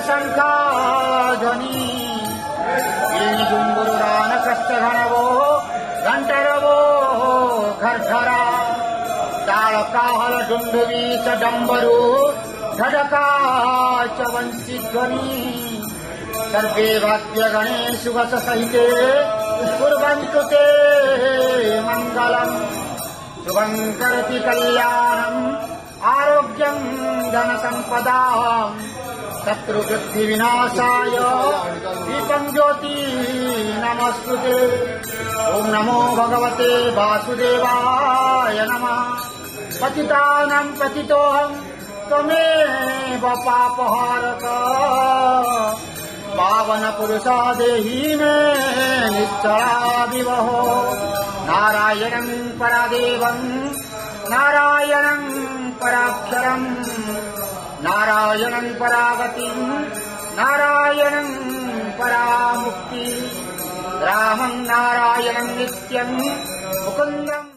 शङ्खाध्वनि गुरुरानकस्तघनवो घण्टरवो घर्घरा ताळकाहल डुण्डुवी च डम्बरू ढडका च वंशीध्वनि सर्वे वाद्यगणे सुवससहिते कुर्वन्तु ते मङ्गलम् शुभं करति कल्याणम् आरोग्यम् धनसम्पदाम् शत्रुवृद्धिविनाशाय दीपं ज्योति नमस्तुते। ॐ नमो भगवते वासुदेवाय नमः। पतितानां पतितोऽहं त्वमेव पापहारक पावनपुरुषा देहि मे निश्चला विवहो। नारायणं परादेवं नारायणं पराक्षरम् नारायणं परागतिं नारायणं परामुक्ति रामं नारायणं नित्यं मुकुन्दम्।